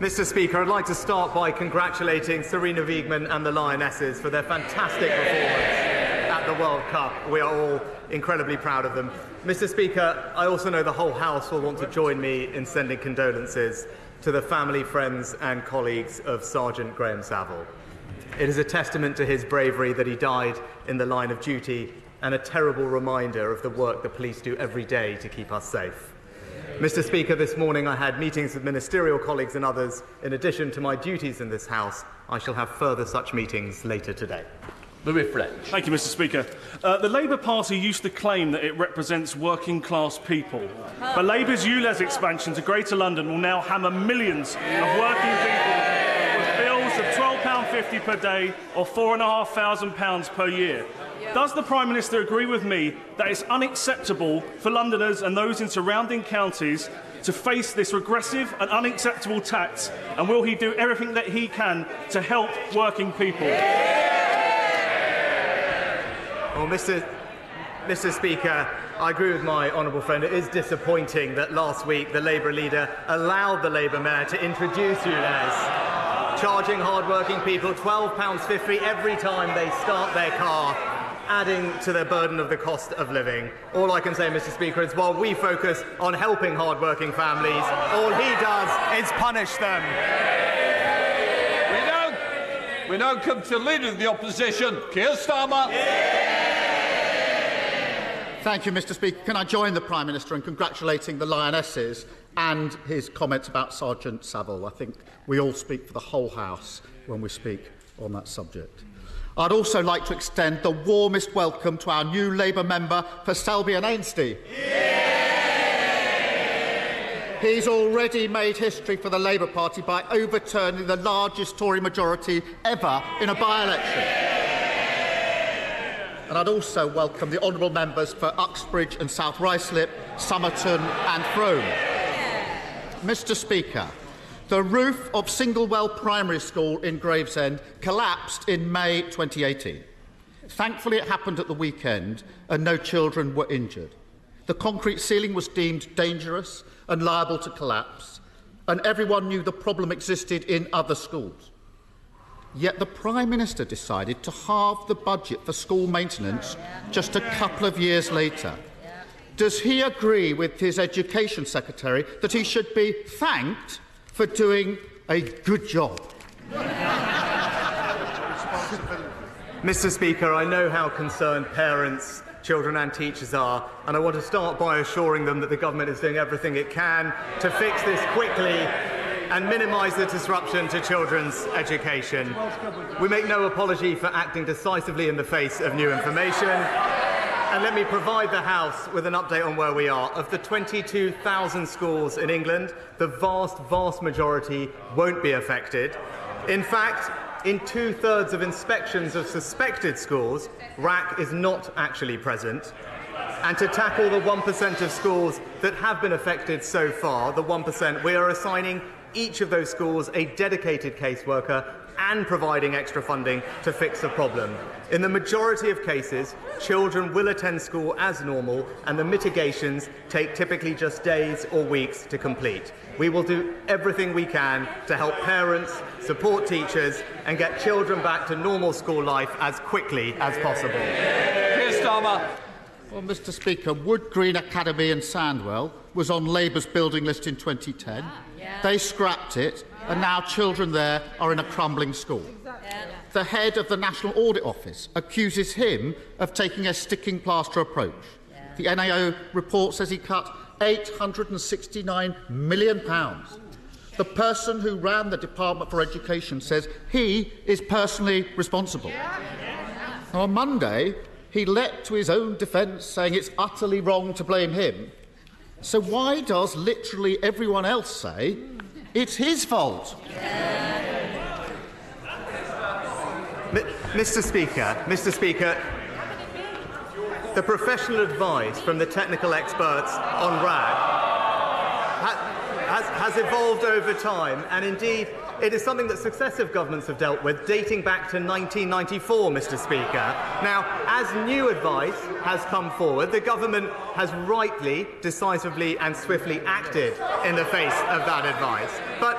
Mr. Speaker, I'd like to start by congratulating Serena Wiegman and the Lionesses for their fantastic performance at the World Cup. We are all incredibly proud of them. Mr. Speaker, I also know the whole House will want to join me in sending condolences to the family, friends and colleagues of Sergeant Graham Saville. It is a testament to his bravery that he died in the line of duty and a terrible reminder of the work the police do every day to keep us safe. Mr. Speaker, this morning I had meetings with ministerial colleagues and others. In addition to my duties in this House, I shall have further such meetings later today. Thank you, Mr. Speaker. The Labour Party used to claim that it represents working-class people. But Labour's ULEZ expansion to Greater London will now hammer millions of working people with bills of £12.50 per day or £4,500 per year. Does the Prime Minister agree with me that it's unacceptable for Londoners and those in surrounding counties to face this regressive and unacceptable tax, and will he do everything that he can to help working people? Well, Mr. Speaker, I agree with my honourable friend. It is disappointing that last week the Labour leader allowed the Labour mayor to introduce ULEZ, charging hard-working people £12.50 every time they start their car, adding to their burden of the cost of living. All I can say, Mr. Speaker, is while we focus on helping hard-working families, all he does is punish them. We now come to Leader of the Opposition, Keir Starmer. Thank you, Mr. Speaker. Can I join the Prime Minister in congratulating the Lionesses and his comments about Sergeant Saville? I think we all speak for the whole House when we speak on that subject. I'd also like to extend the warmest welcome to our new Labour member for Selby and Ainsty. He's already made history for the Labour Party by overturning the largest Tory majority ever in a by-election. And I'd also welcome the honourable members for Uxbridge and South Ruislip, Somerton and Frome. Mr. Speaker, the roof of Singlewell Primary School in Gravesend collapsed in May 2018. Thankfully, it happened at the weekend and no children were injured. The concrete ceiling was deemed dangerous and liable to collapse, and everyone knew the problem existed in other schools. Yet the Prime Minister decided to halve the budget for school maintenance just a couple of years later. Does he agree with his Education Secretary that he should be thanked for doing a good job? Mr. Speaker, I know how concerned parents, children and teachers are, and I want to start by assuring them that the government is doing everything it can to fix this quickly and minimise the disruption to children's education. We make no apology for acting decisively in the face of new information. And let me provide the House with an update on where we are. Of the 22,000 schools in England, the vast majority won't be affected. In fact, in 2/3 of inspections of suspected schools, RAC is not actually present. And to tackle the 1% of schools that have been affected so far, the 1%, we are assigning each of those schools a dedicated caseworker and providing extra funding to fix the problem. In the majority of cases, children will attend school as normal, and the mitigations take typically just days or weeks to complete. We will do everything we can to help parents, support teachers, and get children back to normal school life as quickly as possible. Keir Starmer. Well, Mr. Speaker, Wood Green Academy in Sandwell was on Labour's building list in 2010. They scrapped it, and now children there are in a crumbling school. The head of the National Audit Office accuses him of taking a sticking plaster approach. The NAO report says he cut £869 million. The person who ran the Department for Education says he is personally responsible. On Monday, he leapt to his own defence, saying it's utterly wrong to blame him. So why does literally everyone else say it's his fault? Mr. Speaker, the professional advice from the technical experts on RAG has evolved over time, and indeed it is something that successive governments have dealt with, dating back to 1994, Mr. Speaker. Now, as new advice has come forward, the government has rightly, decisively and swiftly acted in the face of that advice. But